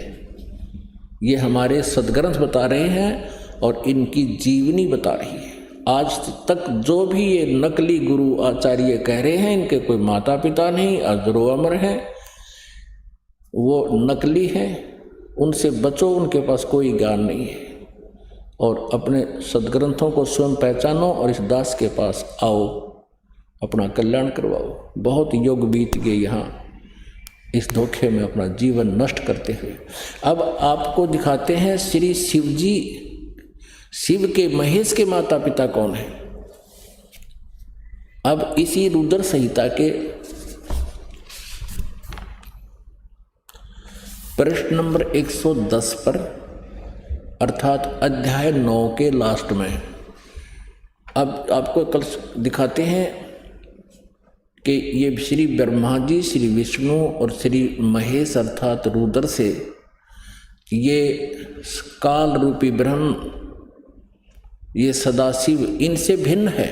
ये हमारे सदग्रंथ बता रहे हैं और इनकी जीवनी बता रही है। आज तक जो भी ये नकली गुरु आचार्य कह रहे हैं, इनके कोई माता पिता नहीं, अजरो अमर हैं, वो नकली हैं, उनसे बचो, उनके पास कोई ज्ञान नहीं है। और अपने सदग्रंथों को स्वयं पहचानो और इस दास के पास आओ, अपना कल्याण करवाओ। बहुत योग बीत गए यहाँ इस धोखे में अपना जीवन नष्ट करते हुए। अब आपको दिखाते हैं श्री शिव जी, शिव के महेश के माता पिता कौन है। अब इसी रुद्र संहिता के प्रश्न नंबर 110 पर अर्थात अध्याय 9 के लास्ट में अब आपको कल दिखाते हैं कि ये श्री ब्रह्मा जी, श्री विष्णु और श्री महेश अर्थात रुद्र से ये काल रूपी ब्रह्म, ये सदाशिव इनसे भिन्न है।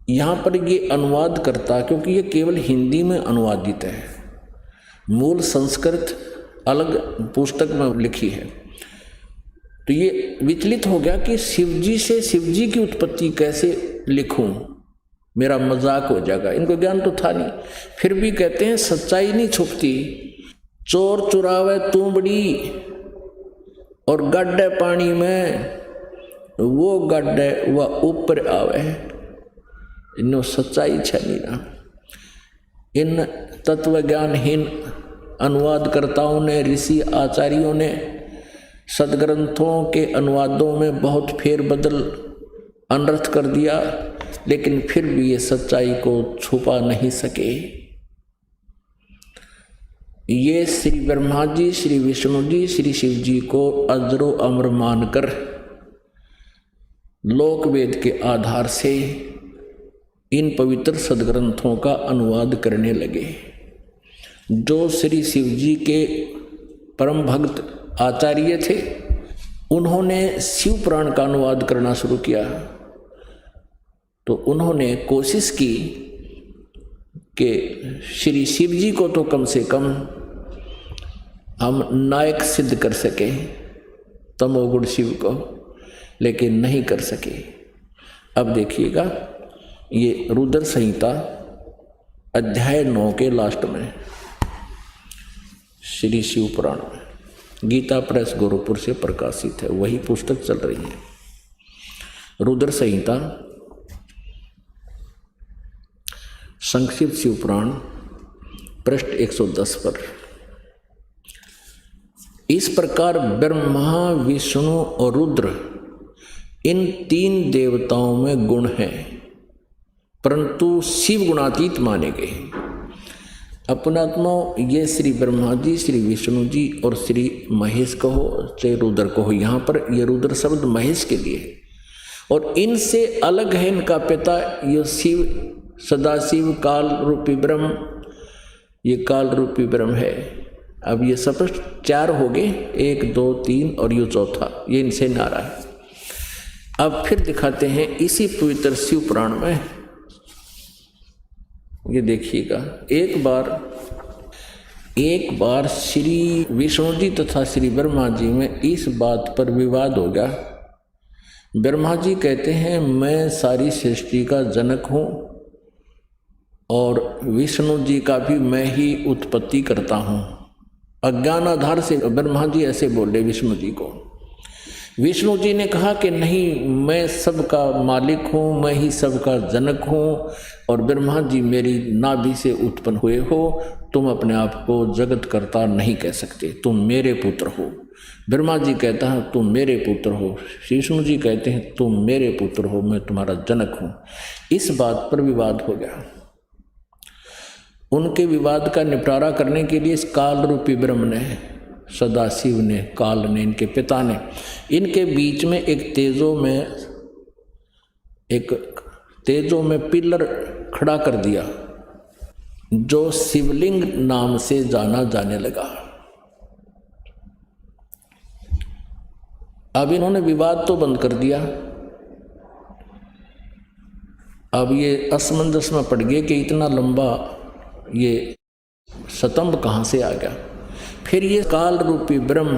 यहाँ पर ये अनुवाद करता, क्योंकि ये केवल हिंदी में अनुवादित है, मूल संस्कृत अलग पुस्तक में लिखी है। तो ये विचलित हो गया कि शिव जी से शिव जी की उत्पत्ति कैसे लिखूं, मेरा मजाक हो जाएगा। इनको ज्ञान तो था नहीं, फिर भी कहते हैं सच्चाई नहीं छुपती। चोर चुरावे तूंबड़ी और गड्ढे पानी में, वो गड्ढे वह ऊपर आवे, इन्हों सच्चाई छनी ना। इन तत्वज्ञानहीन अनुवादकर्ताओं ने, ऋषि आचार्यों ने सदग्रंथों के अनुवादों में बहुत फेरबदल अनर्थ कर दिया, लेकिन फिर भी ये सच्चाई को छुपा नहीं सके। ये श्री ब्रह्मा जी, श्री विष्णु जी, श्री शिव जी को अजरो अमर मानकर लोकवेद के आधार से इन पवित्र सदग्रंथों का अनुवाद करने लगे। जो श्री शिव जी के परम भक्त आचार्य थे, उन्होंने शिव पुराण का अनुवाद करना शुरू किया। तो उन्होंने कोशिश की कि श्री शिव जी को तो कम से कम हम नायक सिद्ध कर सके, तमोगुण शिव को, लेकिन नहीं कर सके। अब देखिएगा, ये रुद्र संहिता अध्याय 9 के लास्ट में श्री शिव पुराण में गीता प्रेस गोरखपुर से प्रकाशित है, वही पुस्तक चल रही है। रुद्र संहिता संक्षिप्त शिव पुराण पृष्ठ 110 पर, इस प्रकार ब्रह्मा, विष्णु और रुद्र इन 3 देवताओं में गुण हैं, परंतु शिव गुणातीत माने गए। अपनात्मा ये श्री ब्रह्मा जी, श्री विष्णु जी और श्री महेश कहो चाहे रुद्र कहो, यहाँ पर ये रुद्र शब्द महेश के लिए है। और इनसे अलग है इनका पिता, ये शिव सदाशिव काल रूपी ब्रह्म, ये काल रूपी ब्रह्म है। अब ये स्पष्ट 4 हो गए, 1 2 3 और ये चौथा, ये इनसे नारा है। अब फिर दिखाते हैं इसी पवित्र शिव पुराण में, ये देखिएगा, एक बार श्री विष्णु जी तथा श्री ब्रह्मा जी में इस बात पर विवाद हो गया। ब्रह्मा जी कहते हैं मैं सारी सृष्टि का जनक हूँ और विष्णु जी का भी मैं ही उत्पत्ति करता हूँ। अज्ञान आधार से ब्रह्मा जी ऐसे बोले विष्णु जी को। विष्णु जी ने कहा कि नहीं, मैं सबका मालिक हूँ, मैं ही सबका जनक हूँ और ब्रह्मा जी मेरी नाभि से उत्पन्न हुए हो, तुम अपने आप को जगत कर्ता नहीं कह सकते, तुम मेरे पुत्र हो। ब्रह्मा जी कहता है तुम मेरे पुत्र हो, विष्णु जी कहते हैं तुम मेरे पुत्र हो, मैं तुम्हारा जनक हूँ। इस बात पर विवाद हो गया। उनके विवाद का निपटारा करने के लिए इस काल रूपी ब्रह्म ने, सदाशिव ने, काल ने, इनके पिता ने, इनके बीच में एक तेजो में पिलर खड़ा कर दिया जो शिवलिंग नाम से जाना जाने लगा। अब इन्होंने विवाद तो बंद कर दिया। अब ये असमंजस में पड़ गए कि इतना लंबा ये स्तंभ कहाँ से आ गया। फिर ये काल रूपी ब्रह्म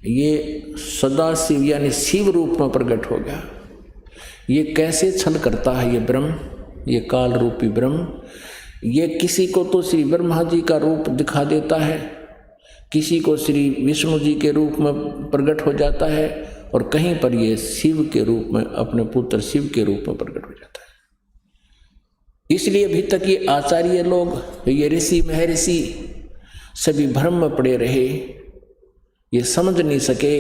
ये सदाशिव यानी शिव रूप में प्रकट हो गया। ये कैसे छल करता है ये ब्रह्म, ये काल रूपी ब्रह्म। ये किसी को तो श्री ब्रह्मा जी का रूप दिखा देता है, किसी को श्री विष्णु जी के रूप में प्रकट हो जाता है और कहीं पर ये शिव के रूप में, अपने पुत्र शिव के रूप में प्रकट हो जाता है। इसलिए अभी तक ये आचार्य लोग, ये ऋषि महर्षि सभी भ्रम में पड़े रहे, ये समझ नहीं सके।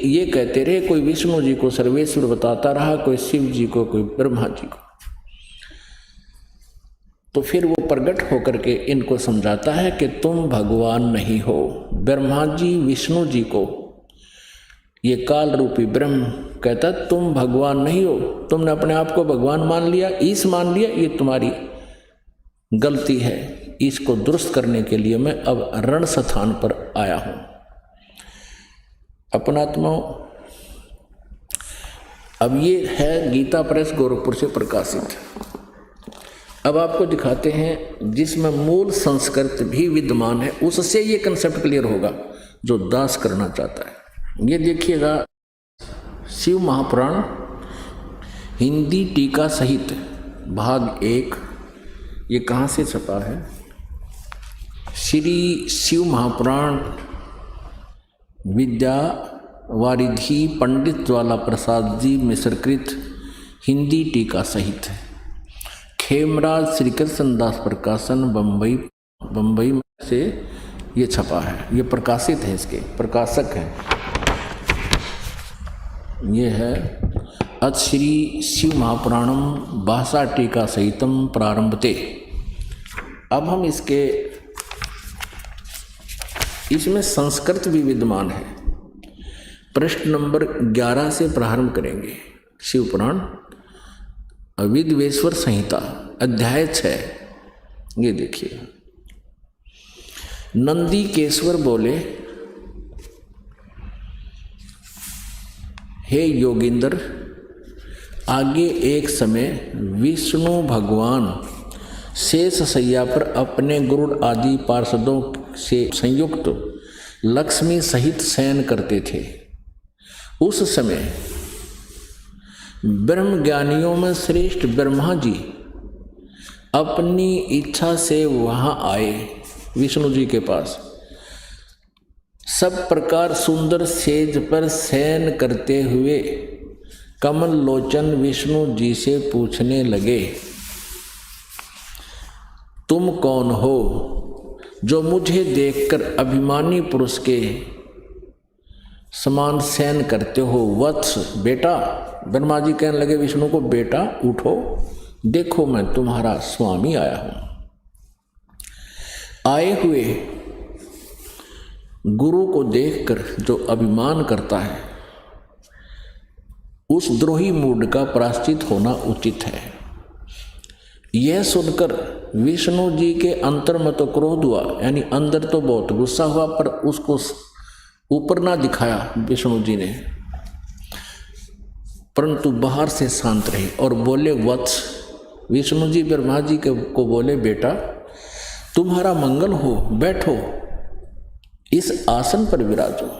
ये कहते रहे कोई विष्णु जी को सर्वेश्वर बताता रहा, कोई शिव जी को, कोई ब्रह्मा जी को। तो फिर वो प्रकट होकर के इनको समझाता है कि तुम भगवान नहीं हो। ब्रह्मा जी विष्णु जी को ये काल रूपी ब्रह्म कहता तुम भगवान नहीं हो, तुमने अपने आप को भगवान मान लिया, ईश मान लिया, ये तुम्हारी गलती है। इसको दुरुस्त करने के लिए मैं अब रण स्थान पर आया हूं। अपनात्मा, अब ये है गीता प्रेस गोरखपुर से प्रकाशित। अब आपको दिखाते हैं जिसमें मूल संस्कृत भी विद्यमान है, उससे ये कंसेप्ट क्लियर होगा जो दास करना चाहता है। ये देखिएगा शिव महापुराण हिंदी टीका सहित भाग 1, ये कहाँ से छपा है? श्री शिव महापुराण विद्या वारिधि पंडित ज्वाला प्रसाद जी मिश्रकृत हिंदी टीका सहित है। खेमराज श्री कृष्ण दास प्रकाशन बम्बई से ये छपा है, ये प्रकाशित है, इसके प्रकाशक हैं ये है अथ श्री शिव महापुराणम भाषा टीका सहितम प्रारंभते। अब हम इसमें संस्कृत भी विद्यमान है। पृष्ठ नंबर 11 से प्रारंभ करेंगे। शिव पुराण विद्वेश्वर संहिता अध्याय 6। ये देखिए, नंदी केश्वर बोले हे योगिंद्र, आगे एक समय विष्णु भगवान शेष शैया पर अपने गरुड़ आदि पार्षदों से संयुक्त लक्ष्मी सहित शयन करते थे। उस समय ब्रह्म ज्ञानियों में श्रेष्ठ ब्रह्मा जी अपनी इच्छा से वहाँ आए विष्णु जी के पास। सब प्रकार सुंदर सेज पर शयन करते हुए कमल लोचन विष्णु जी से पूछने लगे, तुम कौन हो जो मुझे देखकर अभिमानी पुरुष के समान शयन करते हो? वत्स, बेटा। ब्रह्मा जी कहने लगे विष्णु को, बेटा उठो, देखो मैं तुम्हारा स्वामी आया हूं। आए हुए गुरु को देखकर जो अभिमान करता है उस द्रोही मूड का प्रायश्चित होना उचित है। यह सुनकर विष्णु जी के अंतर में तो क्रोध हुआ, यानी अंदर तो बहुत गुस्सा हुआ, पर उसको ऊपर ना दिखाया विष्णु जी ने, परंतु बाहर से शांत रहे और बोले, वत्स। विष्णु जी ब्रह्मा जी को बोले, बेटा तुम्हारा मंगल हो, बैठो, इस आसन पर विराजो।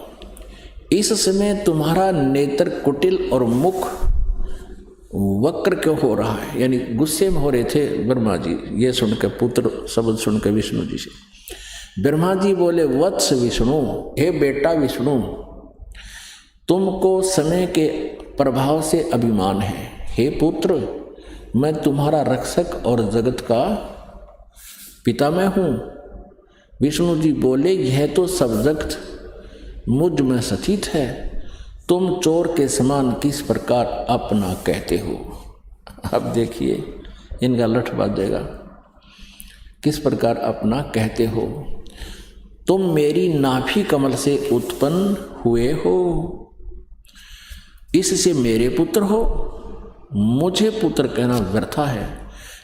इस समय तुम्हारा नेत्र कुटिल और मुख वक्र क्यों हो रहा है? यानी गुस्से में हो रहे थे ब्रह्मा जी, ये सुनकर, पुत्र शब्द सुनकर विष्णु जी से। ब्रह्मा जी बोले, वत्स विष्णु, हे बेटा विष्णु, तुमको समय के प्रभाव से अभिमान है। हे पुत्र, मैं तुम्हारा रक्षक और जगत का पिता मैं हूँ। विष्णु जी बोले, यह तो सब जगत मुझ में स्थित है, तुम चोर के समान किस प्रकार अपना कहते हो? अब देखिए इनका लठ बाजेगा, किस प्रकार अपना कहते हो? तुम मेरी नाभि कमल से उत्पन्न हुए हो, इससे मेरे पुत्र हो, मुझे पुत्र कहना व्यर्था है।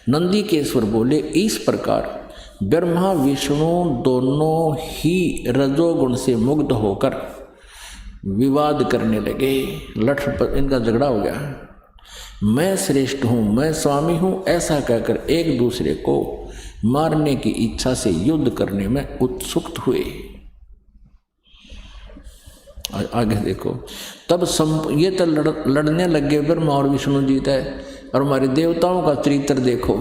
नंदीकेश्वर बोले, इस प्रकार ब्रह्मा विष्णु दोनों ही रजोगुण से मुग्ध होकर विवाद करने लगे। लठ पर इनका झगड़ा हो गया। मैं श्रेष्ठ हूँ, मैं स्वामी हूँ, ऐसा कहकर एक दूसरे को मारने की इच्छा से युद्ध करने में उत्सुक हुए। आगे देखो, तब ये तो लड़ने लगे ब्रह्मा और विष्णु जी थे, और हमारे देवताओं का चरित्र देखो।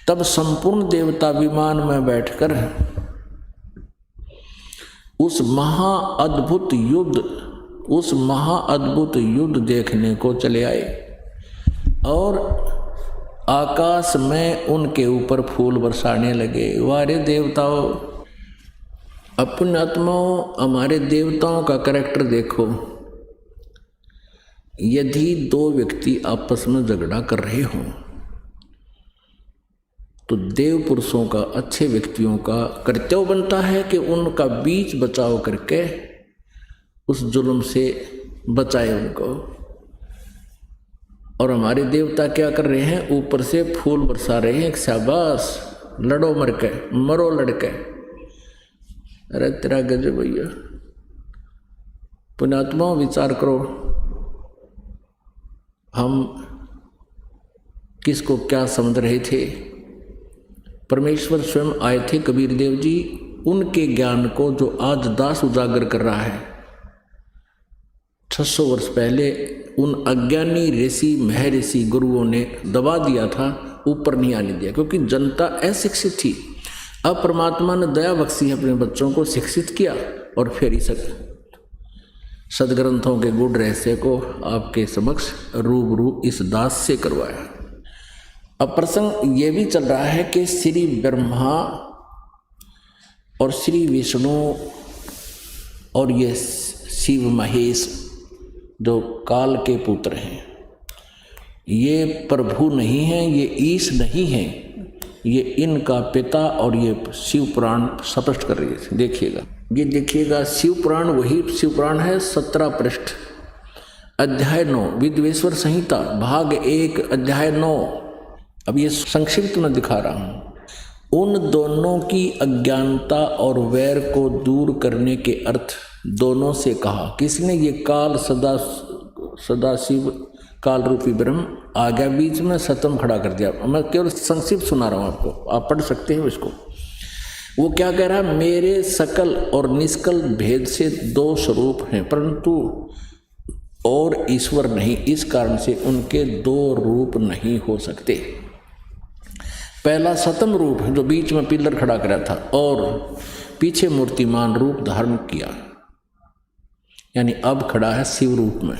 तब संपूर्ण देवता विमान में बैठकर उस महाअद्भुत युद्ध देखने को चले आए, और आकाश में उनके ऊपर फूल बरसाने लगे। वारे देवताओं, अपने आत्माओं, हमारे देवताओं का कैरेक्टर देखो। यदि दो व्यक्ति आपस में झगड़ा कर रहे हों तो देव पुरुषों का, अच्छे व्यक्तियों का कर्तव्य बनता है कि उनका बीच बचाव करके उस जुल्म से बचाए उनको। और हमारे देवता क्या कर रहे हैं? ऊपर से फूल बरसा रहे हैं, शाबाश, लड़ो मर के, मरो लड़के। अरे तेरा गजब भैया। पुण्यात्मा विचार करो, हम किसको क्या समझ रहे थे? परमेश्वर स्वयं आए थे, कबीर देव जी, उनके ज्ञान को जो आज दास उजागर कर रहा है, 600 वर्ष पहले उन अज्ञानी ऋषि महर्षि गुरुओं ने दबा दिया था, ऊपर नहीं आने दिया, क्योंकि जनता अशिक्षित थी। अब परमात्मा ने दया बख्शी अपने बच्चों को शिक्षित किया और फिर इस सदग्रंथों के गूढ़ रहस्य को आपके समक्ष रूबरू इस दास से करवाया। अब प्रसंग ये भी चल रहा है कि श्री ब्रह्मा और श्री विष्णु और ये शिव महेश जो काल के पुत्र हैं, ये प्रभु नहीं हैं, ये ईश नहीं हैं, ये इनका पिता, और ये शिव पुराण स्पष्ट कर रही है। देखिएगा, ये देखिएगा, शिव पुराण वही शिव पुराण है, 17 पृष्ठ, अध्याय 9, विद्वेश्वर संहिता भाग 1 अध्याय 9। अब ये संक्षिप्त में दिखा रहा हूँ। उन दोनों की अज्ञानता और वैर को दूर करने के अर्थ दोनों से कहा। किसने? ये काल सदा सदाशिव काल रूपी ब्रह्म आ गया बीच में, सतम खड़ा कर दिया। मैं केवल संक्षिप्त सुना रहा हूँ आपको, आप पढ़ सकते हो इसको। वो क्या कह रहा है, मेरे सकल और निष्कल भेद से दो स्वरूप हैं, परंतु और ईश्वर नहीं, इस कारण से उनके दो रूप नहीं हो सकते। पहला सतम रूप जो बीच में पिलर खड़ा करा था और पीछे मूर्तिमान रूप धारण किया, यानी अब खड़ा है शिव रूप में।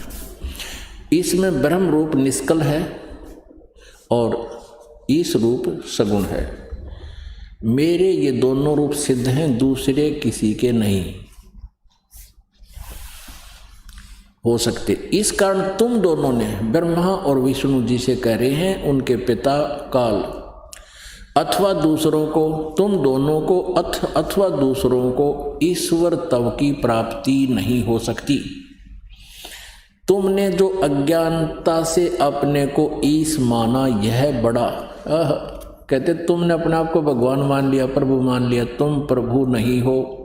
इसमें ब्रह्म रूप निष्कल है और ईश रूप सगुण है। मेरे ये दोनों रूप सिद्ध हैं, दूसरे किसी के नहीं हो सकते। इस कारण तुम दोनों ने ब्रह्मा और विष्णु जी से कह रहे हैं उनके पिता काल अथवा दूसरों को, तुम दोनों को अथवा दूसरों को ईश्वर तव की प्राप्ति नहीं हो सकती। तुमने जो अज्ञानता से अपने को ईश माना, यह बड़ा कहते तुमने अपने आप को भगवान मान लिया, प्रभु मान लिया। तुम प्रभु नहीं हो,